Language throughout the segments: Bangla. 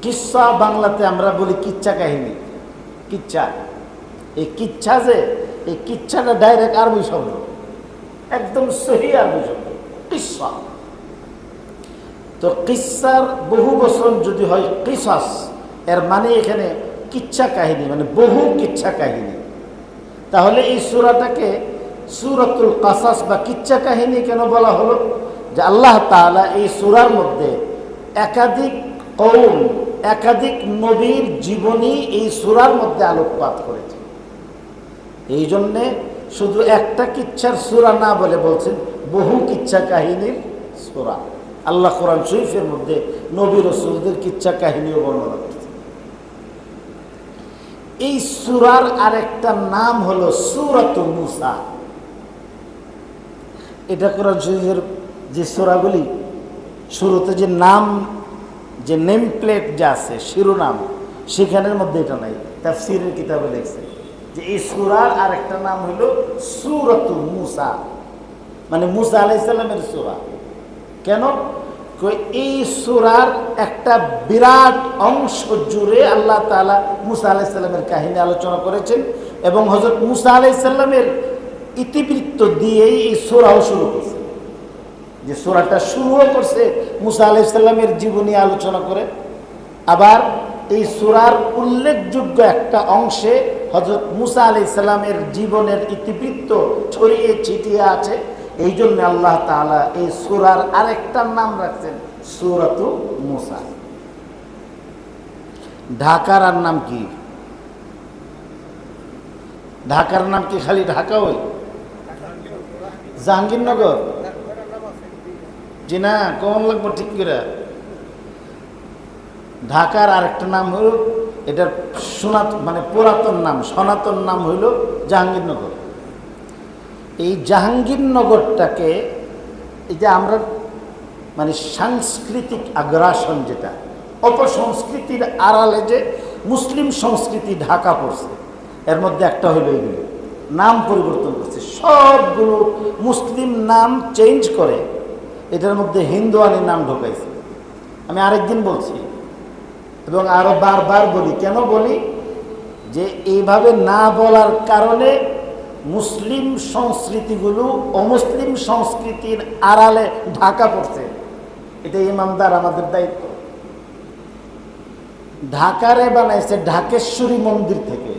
কিচ্ছা বাংলাতে আমরা বলি কিচ্ছা কাহিনী, কিচ্ছা। এই কিচ্ছা যে, এই কিচ্ছাটা ডাইরেক্ট আরবি শব্দ, একদম সহি আরবি শব্দ, কিচ্ছা। তো কিচ্ছার বহু বচন যদি হয় কিসাস, এর মানে এখানে কিচ্ছা কাহিনী, মানে বহু কিচ্ছা কাহিনী। তাহলে এই সূরাটাকে সূরাতুল কাসাস বা কিচ্ছা কাহিনী কেন বলা হলো? যে আল্লাহ তাআলা এই সূরার মধ্যে একাধিক কওম, একাধিক নবীর জীবনী এই সূরার মধ্যে আলোকপাত করেছে। এই জন্যে শুধু একটা কিচ্ছার সূরা না বলে বলছেন বহু কিচ্ছা কাহিনীর সূরা। আল্লাহ কোরআন শরীফের মধ্যে নবী রাসূলদের কিচ্ছা কাহিনীও বর্ণনা করেছে। এই সূরার আরেকটা নাম হলো সূরাতুল মুসা। এটা কোরআন শরীফের যে সূরাগুলি শুরুতে যে নাম, যে নেম প্লেট যা আছে, শিরোনাম, সেখানের মধ্যে এটা নাই। তাফসীরের কিতাবে লেখছে যে এই সূরার আরেকটা নাম হলো সূরাতুল মুসা, মানে মুসা আলাইহিস সালামের সূরা। কেন? এই সূরার একটা বিরাট অংশ জুড়ে আল্লাহ তাআলা মুসা আলাইহিস সালামের কাহিনী আলোচনা করেছেন এবং হযরত মুসা আলাইহিস সালামের ইতিবৃত্ত দিয়েই এই সূরাও শুরু করছে। যে সূরাটা শুরুও করছে মুসা আলাইহিস সালামের জীবনী আলোচনা করে, আবার এই সূরার উল্লেখযোগ্য একটা অংশে হযরত মুসা আলাইহিস সালামের জীবনের ইতিবৃত্ত ছড়িয়ে ছিটিয়ে আছে। এই জন্য আল্লাহ তাআলা এই সূরার আরেকটা নাম রাখছেন সূরাতুল মুসা। ঢাকার আর নাম কি? ঢাকার নাম কি খালি ঢাকা? ওই জাহাঙ্গীরনগর? জি না, কমন লাগবো ঠিক করে। ঢাকার আরেকটা নাম হইল, এটার মানে পুরাতন নাম, সনাতন নাম হইল জাহাঙ্গীরনগর। এই জাহাঙ্গীরনগরটাকে, এই যে আমরা মানে সাংস্কৃতিক আগ্রাসন, যেটা অপসংস্কৃতির আড়ালে যে মুসলিম সংস্কৃতি ঢাকা পড়ছে, এর মধ্যে একটা হইল এগুলো নাম পরিবর্তন করছে। সবগুলো মুসলিম নাম চেঞ্জ করে এটার মধ্যে হিন্দুয়ানি নাম ঢোকাইছে। আমি আরেকদিন বলছি এবং আরো বারবার বলি। কেন বলি? যে এইভাবে না বলার কারণে মুসলিম সংস্কৃতিগুলো অমুসলিম সংস্কৃতির আড়ালে ঢাকা পড়ছে। এটা ইমানদার আমাদের দায়িত্ব। ঢাকারে বানাইছে ঢাকেশ্বরী মন্দির থেকে।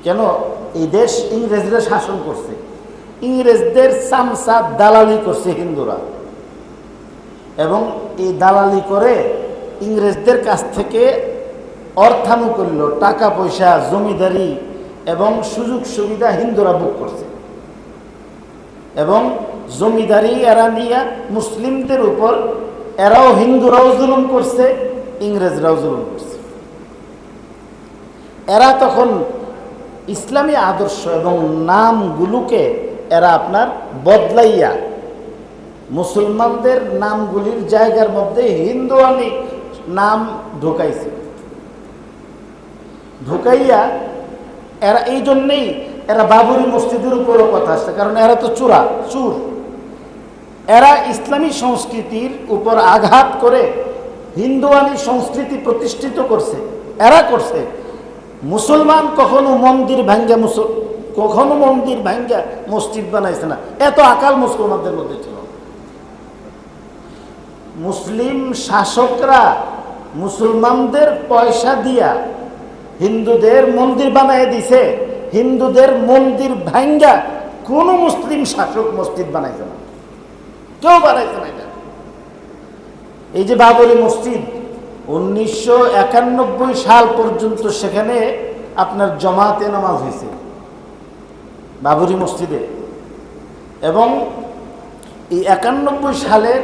কেন? এই দেশ ইংরেজরা শাসন করছে, ইংরেজদের চামচা দালালি করছে হিন্দুরা, এবং এই দালালি করে ইংরেজদের কাছ থেকে অর্থানুকূল্য, টাকা পয়সা, জমিদারি এবং সুযোগ সুবিধা হিন্দুরা ভোগ করছে, এবং জমিদারি এরা নিয়ে মুসলিমদের উপর এরাও, হিন্দুরাও জুলুম করছে, ইংরেজরাও জুলুম করছে। এরা তখন ইসলামী আদর্শ এবং নামগুলোকে এরা আপনার বদলাইয়া মুসলমানদের নামগুলির জায়গার মধ্যে হিন্দুয়ানি নাম ঢুকাইছে। ঢুকাইয়া এরা এই জন্যেই এরা বাবরি মসজিদের উপরও কথা আসছে, কারণ এরা তো চোর। এরা ইসলামী সংস্কৃতির উপর আঘাত করে হিন্দুয়ানি সংস্কৃতি প্রতিষ্ঠিত করছে। এরা করছে। মুসলমান কখনো মন্দির ভাঙ্গা মসজিদ বানাইছে না। এত আকাল মুসলমানদের মধ্যে ছিল। মুসলিম শাসকরা মুসলমানদের পয়সা দিয়া হিন্দুদের মন্দির বানাই দিছে। হিন্দুদের মন্দির ভাঙ্গা কোন মুসলিম শাসক মসজিদ বানাইছে না, কেউ বানাইছে না। এটা এই যে বাবরি মসজিদ 1991 সাল পর্যন্ত সেখানে আপনার জমাতে নামাজ হয়েছে বাবরি মসজিদে, এবং এই 91 সালের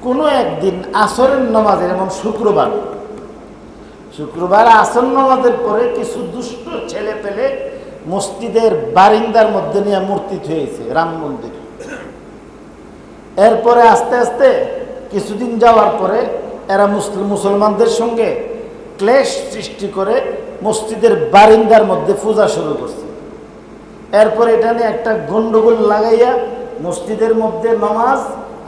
কোনো একদিন আসরের নামাজে, যেমন শুক্রবার আসর নামাজের পরে কিছু দুষ্ট ছেলে পেলে মসজিদের বারিন্দার মধ্যে নিয়ে মূর্তি থুয়েছে, রাম মন্দির। এরপরে আস্তে আস্তে কিছুদিন যাওয়ার পরে এরা মুসলমানদের সঙ্গে ক্লেশ সৃষ্টি করে মসজিদের বারিন্দার মধ্যে পূজা শুরু করছে। এরপরে এটা নিয়ে একটা গন্ডগোল লাগাইয়া মসজিদের মধ্যে নামাজ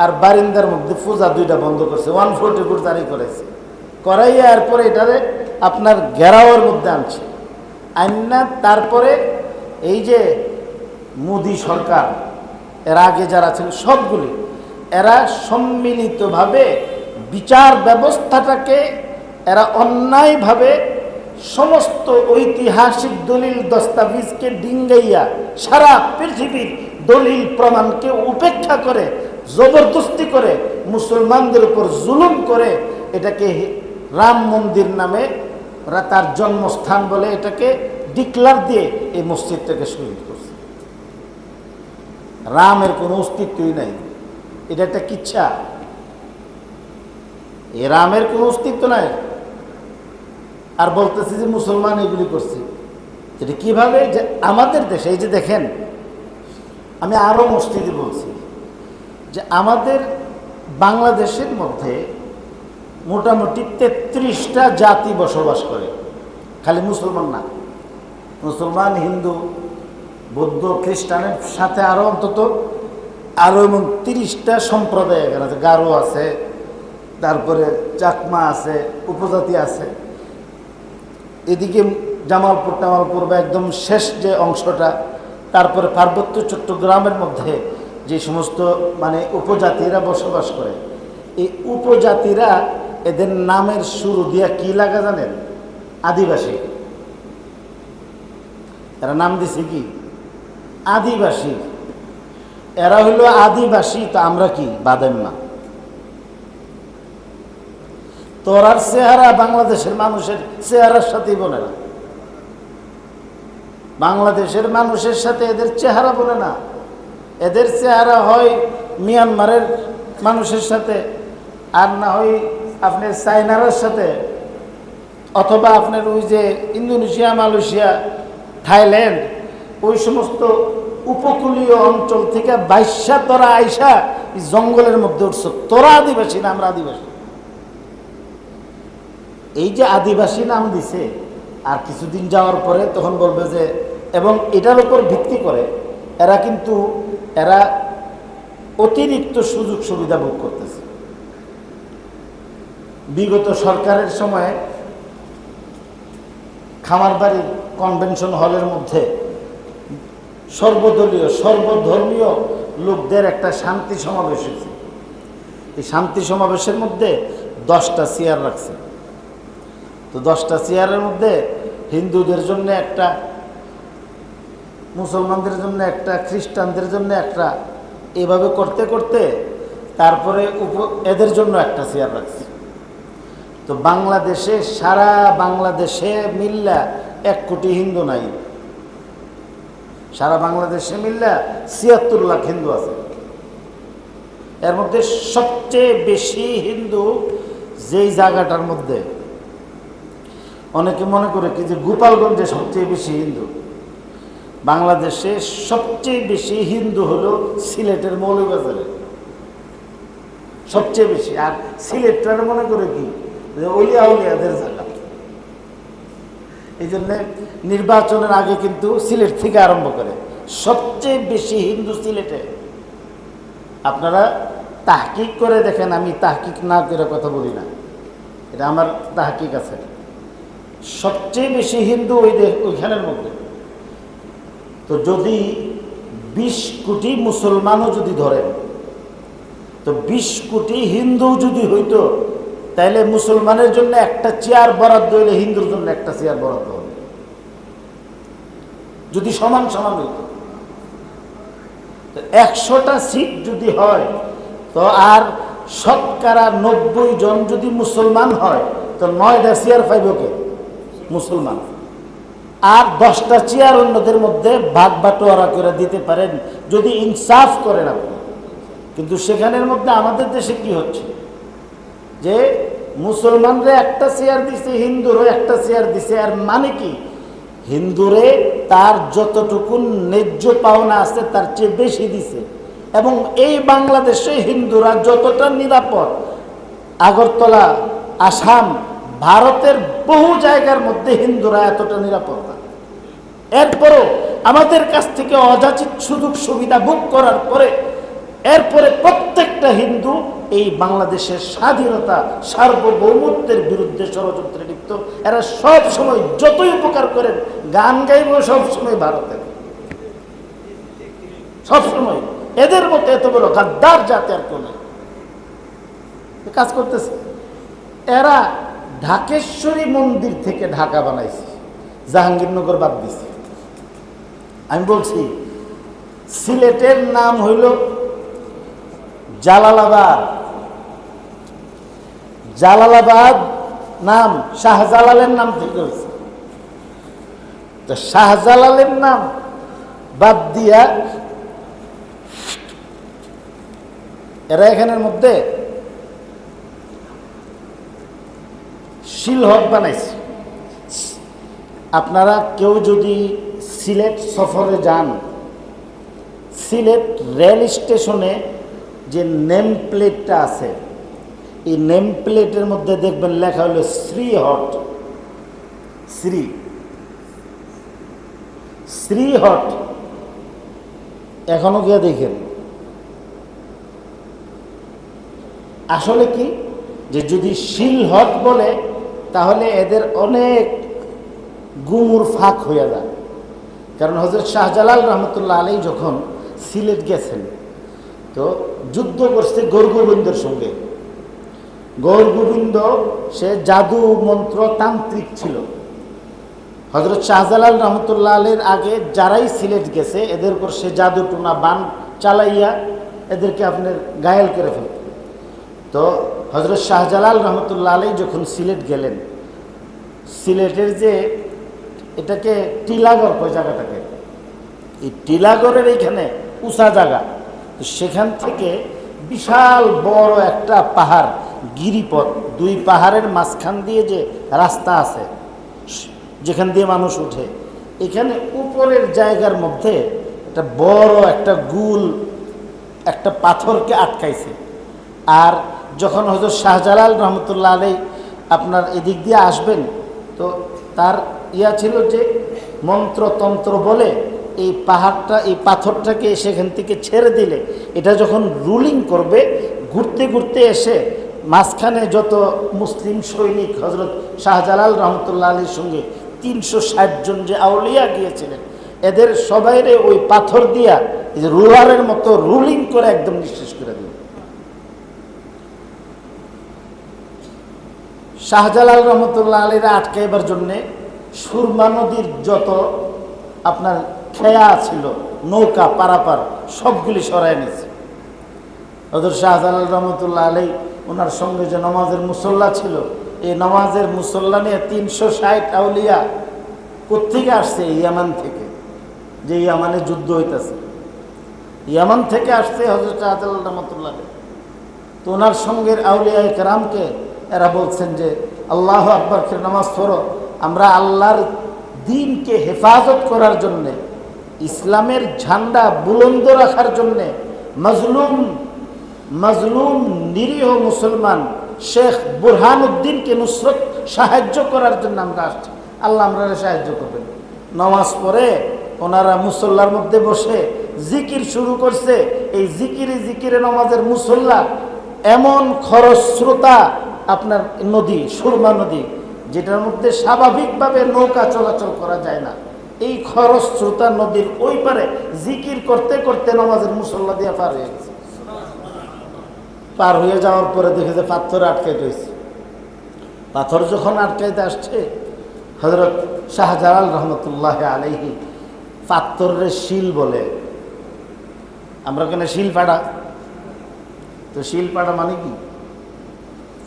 আর বারিন্দার মধ্যে পূজা দুইটা বন্ধ করছে, 144 জারি করেছে, করাইয়া এরপরে এটারে আপনার ঘেরাওয়ের মধ্যে আনছে, আইনা তারপরে এই যে মোদি সরকার এর আগে যারা ছিল সবগুলি এরা সম্মিলিতভাবে বিচার ব্যবস্থাটাকে এরা অন্যায়ভাবে সমস্ত ঐতিহাসিক দলিল দস্তাবিজকে ডিঙ্গাইয়া সারা পৃথিবীর দলিল প্রমাণকে উপেক্ষা করে জবরদস্তি করে মুসলমানদের উপর জুলুম করে এটাকে রাম মন্দির নামে তার জন্মস্থান বলে এটাকে ডিক্লার দিয়ে এই মসজিদটাকে শহীদ করছে। রামের কোনো অস্তিত্বই নাই, এটা একটা কিচ্ছা, এ রামের কোনো অস্তিত্ব নাই। আর বলতেছি যে মুসলমান এগুলি করছে, এটা কিভাবে? যে আমাদের দেশে এই যে দেখেন, আমি আরো মসজিদে বলছি যে আমাদের বাংলাদেশের মধ্যে মোটামুটি 33টা জাতি বসবাস করে, খালি মুসলমান না, মুসলমান, হিন্দু, বৌদ্ধ, খ্রিস্টানের সাথে আরো অন্তত আরো এবং 30টা সম্প্রদায় এখানে আছে, গারো আছে, তারপরে চাকমা আছে, উপজাতি আছে। এদিকে জামালপুর টামালপুর বা একদম শেষ যে অংশটা, তারপরে পার্বত্য চট্টগ্রামের মধ্যে যে সমস্ত মানে উপজাতিরা বসবাস করে, এই উপজাতিরা এদের নামের শুরু দিয়া কি লাগা জানেন? আদিবাসী। এরা নাম দিছে কি? আদিবাসী। এরা হইল আদিবাসী, তো আমরা কি বাদাম্মা? তোরার চেহারা বাংলাদেশের মানুষের চেহারার সাথেই বলে না, বাংলাদেশের মানুষের সাথে এদের চেহারা বলে না। এদের চেহারা হয় মিয়ানমারের মানুষের সাথে, আর না হয় আপনার চায়নার সাথে, অথবা আপনার ওই যে ইন্দোনেশিয়া, মালয়েশিয়া, থাইল্যান্ড, ওই সমস্ত উপকূলীয় অঞ্চল থেকে বাইশা তোরা আইসা জঙ্গলের মধ্যে উঠছ, তোরা আদিবাসী না আমরা আদিবাসী। এই যে আদিবাসী নাম দিছে, আর কিছুদিন যাওয়ার পরে তখন বলবে যে, এবং এটার উপর ভিত্তি করে এরা কিন্তু এরা অতিরিক্ত সুযোগ সুবিধা ভোগ করতেছে। বিগত সরকারের সময়ে খামারবাড়ির কনভেনশন হলের মধ্যে সর্বদলীয় সর্বধর্মীয় লোকদের একটা শান্তি সমাবেশ হয়েছে। এই শান্তি সমাবেশের মধ্যে 10টা চেয়ার রাখছে। তো 10টা চেয়ারের মধ্যে হিন্দুদের জন্য একটা, মুসলমানদের জন্য একটা, খ্রিস্টানদের জন্য একটা, এভাবে করতে করতে তারপরে এদের জন্য একটা চেয়ার রাখছে। তো বাংলাদেশে, সারা বাংলাদেশে মিল্লা 1 কোটি হিন্দু নাই, সারা বাংলাদেশে মিল্লা 76 লাখ হিন্দু আছে। এর মধ্যে সবচেয়ে বেশি হিন্দু যেই জায়গাটার মধ্যে, অনেকে মনে করে কি যে গোপালগঞ্জে সবচেয়ে বেশি হিন্দু, বাংলাদেশে সবচেয়ে বেশি হিন্দু হলো সিলেটের মৌলভীবাজারে সবচেয়ে বেশি। আর সিলেটটার মনে করে কি যে অলিয়া উলিয়াদের জায়গা। এই জন্যে নির্বাচনের আগে কিন্তু সিলেট থেকে আরম্ভ করে সবচেয়ে বেশি হিন্দু সিলেটে। আপনারা তাহকিক করে দেখেন, আমি তাহকিক না করে কথা বলি না, এটা আমার তাহকিক আছে। সবচেয়ে বেশি হিন্দু ওইখানের মধ্যে। তো যদি 20 কোটি মুসলমানও যদি ধরেন, তো 20 কোটি হিন্দু যদি হইতো, তাইলে মুসলমানের জন্য একটা চেয়ার বরাদ্দ হইলে হিন্দুর জন্য একটা চেয়ার বরাদ্দ হবে, যদি সমান সমান হইত। 100টা সিট যদি হয়, তো আর শতকরা 90 জন যদি মুসলমান হয়, তো 9টা চেয়ার পাইব কে? মুসলমান। আর 10টা চেয়ার অন্যদের মধ্যে ভাগ বাটোয়ারা করে দিতে পারেন যদি ইনসাফ করেন আপনি। কিন্তু সেখানের মধ্যে আমাদের দেশে কি হচ্ছে যে মুসলমানরা একটা চেয়ার দিছে, হিন্দুরও একটা চেয়ার দিছে। আর মানে কি, হিন্দুরে তার যতটুকু ন্যায্য পাওনা আছে তার চেয়ে বেশি দিছে। এবং এই বাংলাদেশে হিন্দুরা যতটা নিরাপদ, আগরতলা, আসাম, ভারতের বহু জায়গার মধ্যে হিন্দুরা এতটা নিরাপদ না। এরপরও আমাদের কাছ থেকে অযাচিত সুযোগ সুবিধা ভোগ করার পরে এরপরে প্রত্যেকটা হিন্দু এই বাংলাদেশের স্বাধীনতা সার্বভৌমত্বের বিরুদ্ধে ষড়যন্ত্রে লিপ্ত। এরা সব সময় যতই উপকার করেন, গান গাইব সব সময় ভারতের, সব সময়। এদের মতো এত বড় গাদ্দার জাতি আর কেউ নেই, কাজ করতেছে। এরা ঢাকেশ্বরী মন্দির থেকে ঢাকা বানাইছে, জাহাঙ্গীরনগর বাদ দিছে। আমি বলছি সিলেটের নাম হইল জালালাবাদ। জালালাবাদ নাম শাহজালালের নাম থেকে হয়েছে। তো শাহজালালের নাম বাদ দিয়া এরা এখানের মধ্যে শিলহট বানাইছে। আপনারা কেউ যদি সিলেট সফরে যান, সিলেট রেল স্টেশনে যে নেম প্লেটটা আছে, এই নেম প্লেটের মধ্যে দেখবেন লেখা হলো শ্রীহট। শ্রীহট এখনো গিয়ে দেখেন। আসলে কি যে যদি শিলহট বলে তাহলে এদের অনেক গুমুর ফাঁক হয়ে যায়। কারণ হযরত শাহজালাল রহমতুল্লাহ আলাইহি যখন সিলেট গেছেন তো যুদ্ধ করছে গৌরগোবিন্দের সঙ্গে। গৌরগোবিন্দ সে জাদু মন্ত্র তান্ত্রিক ছিল। হযরত শাহজালাল রহমতুল্লাহ আলাইহির আগে যারাই সিলেট গেছে এদের উপর সে জাদু টুনা বান চালাইয়া এদেরকে আপনার ঘায়েল করে ফেলত। তো হযরত শাহজালাল রহমতুল্লাহ আলাইহি যখন সিলেট গেলেন, সিলেটের যে এটাকে টিলাগড় কয় জায়গাটাকে, এই টিলাগড়ের এইখানে উঁচা জায়গা, তো সেখান থেকে বিশাল বড় একটা পাহাড়, গিরিপথ, দুই পাহাড়ের মাঝখান দিয়ে যে রাস্তা আছে যেখান দিয়ে মানুষ উঠে, এখানে উপরের জায়গার মধ্যে একটা বড় একটা গুল একটা পাথরকে আটকাইছে। আর যখন হযরত শাহজালাল রহমতুল্লাহ আলাইহি আপনার এদিক দিয়ে আসবেন তো তার ছিল যে মন্ত্রতন্ত্র বলে এই পাহাড়টা, এই পাথরটাকে সেখান থেকে ছেড়ে দিলে এটা যখন রুলিং করবে, ঘুরতে ঘুরতে এসে মাঝখানে যত মুসলিম সৈনিক হযরত শাহজালাল রহমতুল্লাহ আলাইহির সঙ্গে 360 জন যে আউলিয়া গিয়েছিলেন, এদের সবাইরে ওই পাথর দিয়া এই যে রুলারের মতো রুলিং করে একদম নিঃশেষ করে দিল। শাহজালাল রহমতুল্লাহ আলাইহির আটকাইবার জন্যে সুরমা নদীর যত আপনার খেয়া ছিল, নৌকা পারাপার, সবগুলি সরাই নিয়েছে। হযরত শাহজালাল রহমতুল্লাহ আলাইহি ওনার সঙ্গে যে নামাজের মুসল্লা ছিল, এই নামাজের মুসল্লা নিয়ে 360 আউলিয়া কোত্থেকে আসছে? ইয়ামান থেকে, যে ইয়ামানে যুদ্ধ হইতেছে, ইয়ামান থেকে আসছে হযরত শাহজালাল রহমতুল্লাহ আলাইহি। তো ওনার সঙ্গের আউলিয়া কেরামকে এরা বলছেন যে আল্লাহু আকবার করে নামাজ পড়ো, আমরা আল্লাহর দ্বীনকে হেফাজত করার জন্যে, ইসলামের ঝান্ডা বুলন্দ রাখার জন্যে মাজলুম নিরীহ মুসলমান শেখ বুরহানুদ্দিনকে নুসরত সাহায্য করার জন্য আমরা আসছি, আল্লাহ আমরা সাহায্য করবেন। নামাজ পড়ে ওনারা মুসল্লার মধ্যে বসে জিকির শুরু করছে। এই জিকিরে নামাজের মুসল্লা এমন খরস্রোতা আপনার নদী, সুরমা নদী, যেটার মধ্যে স্বাভাবিকভাবে নৌকা চলাচল করা যায় না, এই খরস্রোতা নদীর ওই পারে জিকির করতে করতে নামাজের মুসল্লা দিয়ে পার হয়ে গেছে। পার হয়ে যাওয়ার পরে দেখে যে পাথর আটকাইতে হয়েছে। পাথর যখন আটকাইতে আসছে, হযরত শাহজালাল রহমতুল্লাহ আলাইহি পাথরের শিল বলে, আমরা কেন শিল পাড়া, তো শিল পাড়া মানে কি?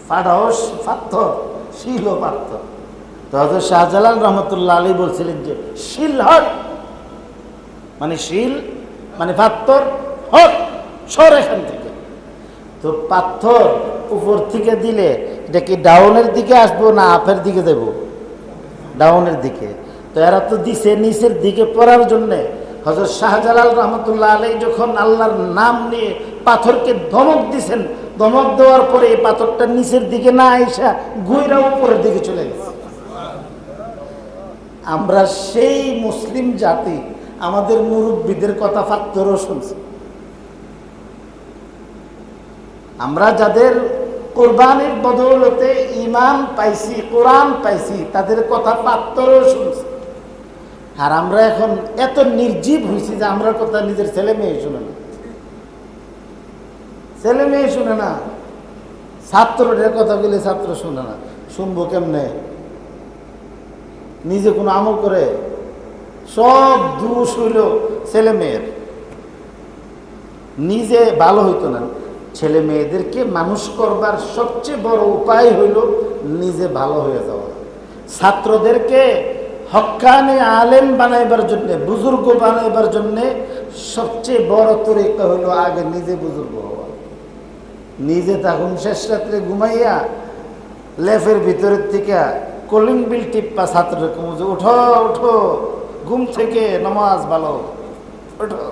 পাড়াও পাথর, শিলও পাথর। তো হযরত শাহজালাল রহমতুল্লাহ আলাইহি বলছিলেন যে শিলহট মানে শিল মানে পাথর, হট সর এখান থেকে। তো পাথর উপর থেকে দিলে এটা কি ডাউনের দিকে আসবো না আপের দিকে দেব? ডাউনের দিকে। তো এরা তো দিছে নিচের দিকে পড়ার জন্যে। হযরত শাহজালাল রহমতুল্লাহ আলাইহি যখন আল্লাহর নাম নিয়ে পাথরকে ধমক দিছেন, ধমক দেওয়ার পরে এই পাথরটা নিচের দিকে না আইসা ঘুরে উপরের দিকে চলে গেছে। আমরা সেই মুসলিম জাতি, আমাদের মুরব্বীদের কথা পাথরও শুনছি। আমরা যাদের কোরবানির বদৌলতে ঈমান পাইছি, কোরআন পাইছি, তাদের কথা পাত্তরও শুনছি। আর আমরা এখন এত নির্জীব হয়েছি যে আমরা কথা নিজের ছেলে মেয়ে শুনে না, ছেলে মেয়ে শুনে না, ছাত্রদের কথা বলে ছাত্র শুনে না। শুনবো কেমনে? নিজে কোনো আমল করে? সব দোষ হইল ছেলে মেয়ের। নিজে ভালো হইতো না। ছেলে মেয়েদেরকে মানুষ করবার সবচেয়ে বড় উপায় হইল নিজে ভালো হয়ে যাওয়া। ছাত্রদেরকে হক্কানি আলেম বানাইবার জন্য, বুজুর্গ বানাইবার জন্য সবচেয়ে বড় তরিকা হইল আগে নিজে বুজুর্গ হওয়া। নিজে তখন শেষ রাত্রে ঘুমাইয়া লেফের ভিতরের থেকে কলিং বিল টিপ্পা ছাত্রকে বুঝে, উঠো উঠো ঘুম থেকে, নামাজ ভালো, উঠো।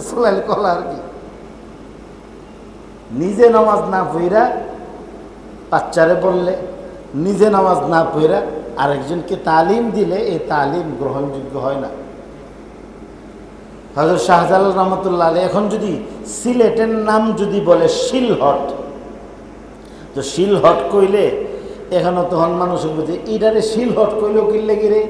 সোলাইল কলা আর কি। নিজে নামাজ না পইরা বাচ্চারে বললে, নিজে নামাজ না পইরা আরেকজনকে তালিম দিলে এই তালিম গ্রহণযোগ্য হয় না। হযরত শাহজালাল রহমতুল্লাহ আলাইহি এখন যদি সিলেটের নাম যদি বলে শিলহট, তো শিলহট কইলে এখনো তখন মানুষের বুঝে ইডারে শিলহট কইল কিনলে গিরে,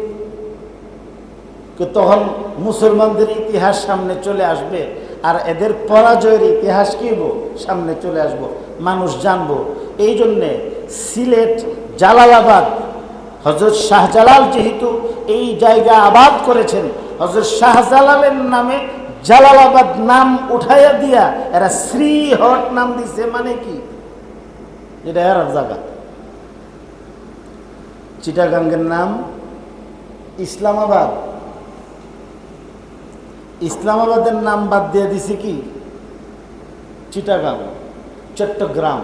তখন মুসলমানদের ইতিহাস সামনে চলে আসবে আর এদের পরাজয়ের ইতিহাস কি সামনে চলে আসব, মানুষ জানবো। এই জন্যে সিলেট জালালাবাদ হযরত শাহজালাল যেহেতু এই জায়গা আবাদ করেছেন, হযরত শাহজালালের নামে জালালাবাদ নাম উঠাইয়া দিয়া এরা শ্রীহট নাম দিছে। মানে কি? এটা এর জায়গা। চিটাগাঙ্গের নাম ইসলামাবাদ, ইসলামাবাদের নাম বাদ দিয়ে দিছে কি চিটাগাং, চট্টগ্রাম।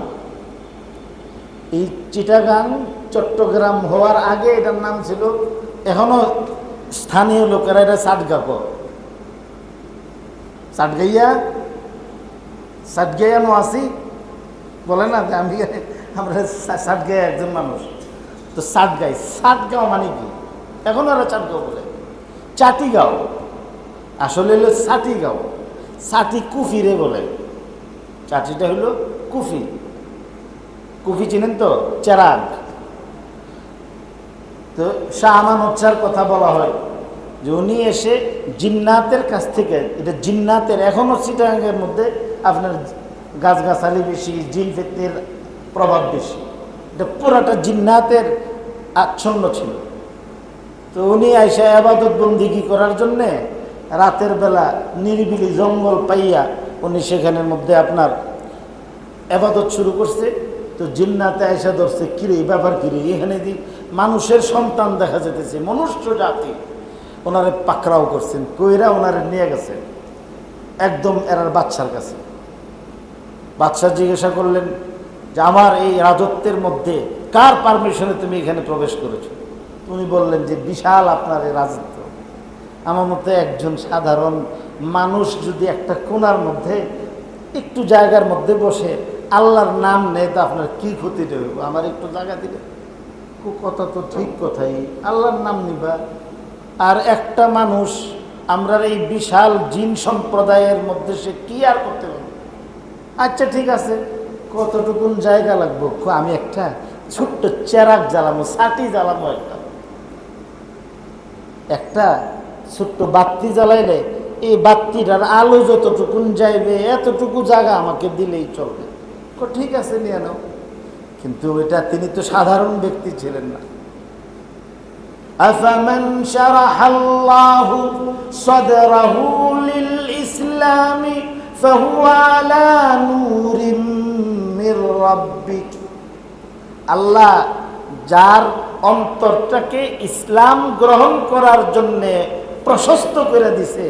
এই চিটাগাং চট্টগ্রাম হওয়ার আগে এটার নাম ছিল, এখনো স্থানীয় লোকেরা এটা সাটগাঁও, সাটগাইয়া নোয়াসি বলে না, আমি আমরা সাটগাইয়া একজন মানুষ, তো সাটগাঁও মানে কি? এখন ওরা চাটগাঁও বলে, চাটিগাঁও আসলে হলো সাটিগাঁও। সাটি কুফিরে বলে, চাটিটা হলো কুফি। কুফি চিনেন তো? চেরাগ। তো শাহ আমানত শাহর কথা বলা হয় যে উনি এসে জিন্নাতের কাছ থেকে, এটা জিন্নাতের এখনও চিটাগাঙ্গের মধ্যে আপনার গাছগাছালি বেশি, জিন ফিতনের প্রভাব বেশি, এটা পুরাটা জিন্নাতের আচ্ছন্ন ছিল। তো উনি আইসা আবাদত বন্দিগি করার জন্যে রাতের বেলা নিরিবিলি জঙ্গল পাইয়া উনি সেখানের মধ্যে আপনার আবাদত শুরু করছে। তো জিন্নাতে আইসা ধরছে, কিরে ব্যাপার কিরে, এখানে দি মানুষের সন্তান দেখা যেতেছে, মনুষ্য জাতি। ওনারে পাকড়াও করছেন, কইরা ওনারে নিয়ে গেছে একদম এরার বাদশার কাছে। বাদশাহ জিজ্ঞাসা করলেন যে আমার এই রাজত্বের মধ্যে কার পারমিশনে তুমি এখানে প্রবেশ করেছো? উনি বললেন যে বিশাল আপনার এই রাজত্ব, আমার মতে একজন সাধারণ মানুষ যদি একটা কোণার মধ্যে একটু জায়গার মধ্যে বসে আল্লাহর নাম নেয়, তো আপনার কি ক্ষতিটা হইব? আমার একটু জায়গা দিলে, কথা তো ঠিক কথাই, আল্লাহর নাম নিবা। আর একটা মানুষ আমরা এই বিশাল জিন সম্প্রদায়ের মধ্যে সে কি আর করতে পারবে? আচ্ছা ঠিক আছে, কতটুকুন জায়গা লাগবো? আমি একটা ছোট্ট চেরাগ জ্বালামো, সাটি জ্বালামো, একটা ছোট্ট বাতি জ্বালাইলে এই বাতিটার আলো যতটুকুন যাইবে এতটুকু জায়গা আমাকে দিলেই চলবে। ঠিক আছে, নিয়ে নাও। কিন্তু এটা তিনি তো সাধারণ ব্যক্তি ছিলেন না। আফামান শারাহাল্লাহু সাদরাহু লিল ইসলামি ফাহুয়া আলা নূরিম মির রাব্বিক। আল্লাহ যার অন্তরটাকে ইসলাম গ্রহণ করার জন্য প্রশস্ত করে দিছে,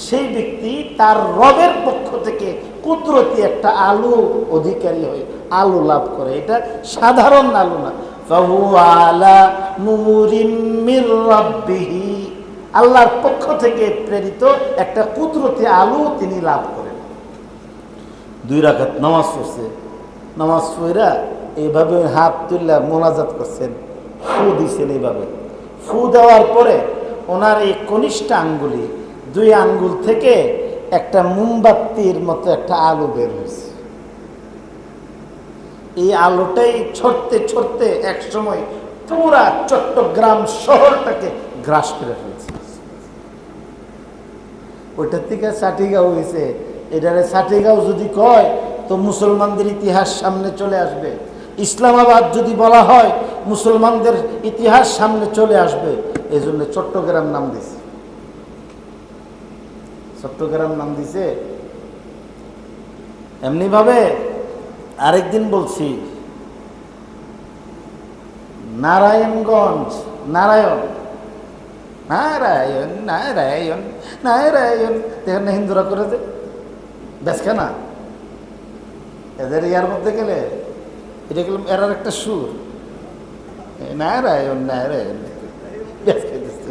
সেই ব্যক্তি তার রবের পক্ষ থেকে কুদরতি একটা আলো অধিকারী হয়ে আলো লাভ করে। এটা সাধারণ আলো না। ফাহুয়া আলা নূরিম মির রাব্বিহি, আল্লাহর পক্ষ থেকে প্রেরিত একটা কুদরতি আলো তিনি লাভ করেন। 2 রাকাত নামাজ পড়ছে, নামাজ পড়া এইভাবে হাত তুললা মোনাজাত করছেন, ফু দিছেন। এইভাবে ফু দেওয়ার পরে ওনার এই কনিষ্ঠ আঙ্গুলি 2 আঙ্গুল থেকে একটা মোমবাতির মতো একটা আলো বের হয়েছে। এই আলোটাই ছড়তে ছড়তে এক সময় পুরা চট্টগ্রাম শহরটাকে গ্রাস করে ফেলছে। ওইটার থেকে সাটিগাঁও হয়েছে। এটারে সাটিগাঁও যদি কয় তো মুসলমানদের ইতিহাস সামনে চলে আসবে। ইসলামাবাদ যদি বলা হয় মুসলমানদের ইতিহাস সামনে চলে আসবে। এই জন্য চট্টগ্রাম নাম দিছে। চট্টগ্রাম নাম দিছে এমনি ভাবে। আরেকদিন বলছি নারায়ণগঞ্জ, নারায়ণ নারায়ণ নারায়ণ নারায়ণ, দেখেন না হিন্দুরা করে দে বেসখা না। এদের ইয়ার মধ্যে গেলে এটা গেলাম এরার একটা সুর, নারায়ণ নারায়ণ বেশ খাইতেছে।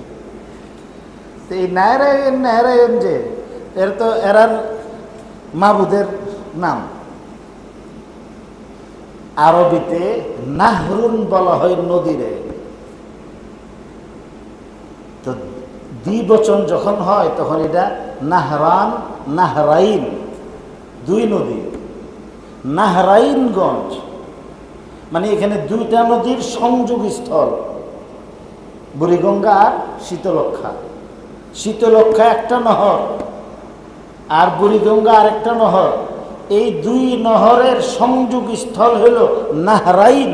তো এই নারায়ণ নারায়ণ যে এর তো এরার মাবুদের নাম। আরবিতে নাহরুন বলা হয় নদীরে। তো দ্বিবচন যখন হয় তখন এটা নাহরান নাহরাইন, দুই নদী। নাহরাইনগঞ্জ মানে এখানে দুইটা নদীর সংযোগ স্থল, বুড়িগঙ্গা আর শীতলক্ষা। শীতলক্ষা একটা নহর আর বুড়িগঙ্গা আরেকটা নহর। এই দুই নহরের সংযোগ স্থল হল নাহরাইন।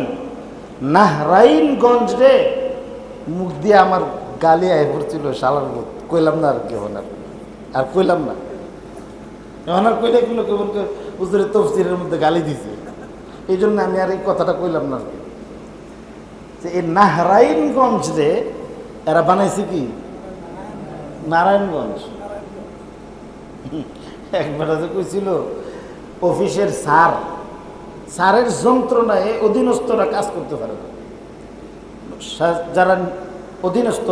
নাহরাইনগঞ্জ রে মুখ দিয়ে আমার গালি আয় পড়ছিল শালার মুখ। কইলাম না আর কেউ না, আর কইলাম না। এখন আর কইলে এগুলো কেবল হুজুরের তফসিরের মধ্যে গালি দিছে, এই জন্য আমি আর এই কথাটা কইলাম না আর কি। যে এই নাহরাইনগঞ্জ রে এরা বানাইছে কি নারায়ণগঞ্জ। একবার কইছিল অফিসের স্যারের যন্ত্রণায় অধীনস্থরা কাজ করতে পারে না। যারা অধীনস্থ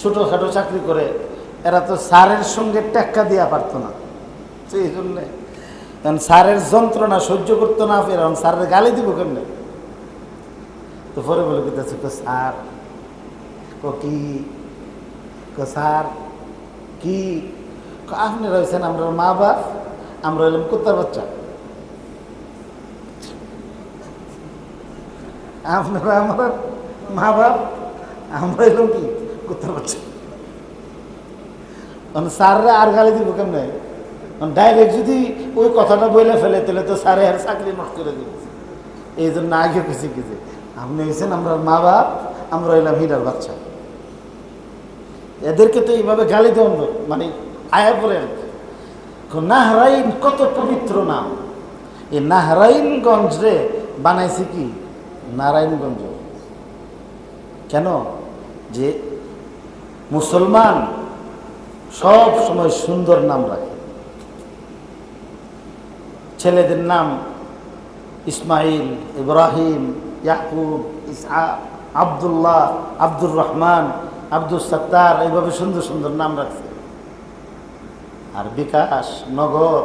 ছোটোখাটো চাকরি করে এরা তো স্যারের সঙ্গে টেক্কা দেওয়া পারতো না। সেই জন্যে কারণ স্যারের যন্ত্রণা সহ্য করতো না, ফের স্যারের গালি দিব কেমনে। তো পরে বলে কেছে স্যার কি স্যার কি আপনি রয়েছেন আমরা মা বাপ, আমরা হইলাম কুত্তার বাচ্চা। আপনারা আমার মা বাপ, আমরা হইলাম কি কুত্তার বাচ্চা। স্যাররা আর গালি দিব কেমনে? ডাইরেক্ট যদি ওই কথাটা বইলে ফেলে তাহলে তো স্যারে আর চাকরি নষ্ট করে দিব। এই জন্য আগে কিছু কিছু আপনি হয়েছেন আমরা মা বাপ, আমরা হইলাম হিরার বাচ্চা। এদেরকে তো এইভাবে গালি দেওয়া মানে আয়া পড়ে। নাহরাইন কত পবিত্র নাম। এই নাহরাইনগঞ্জ রে বানাইছে কি নারায়ণগঞ্জ। কেন? যে মুসলমান সব সময় সুন্দর নাম রাখে। ছেলেদের নাম ইসমাইল, ইব্রাহিম, ইয়াকুব, ইসহাক, আব্দুল্লাহ, আব্দুর রহমান, আব্দুল সত্তার, এইভাবে সুন্দর সুন্দর নাম রাখছে। আর বিকাশ, নগর,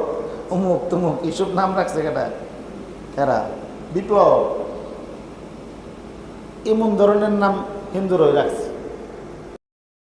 অমুক তমুক এইসব নাম রাখছে কেটা? এরা বিপ্লব এমন ধরনের নাম হিন্দুরাই রাখছে।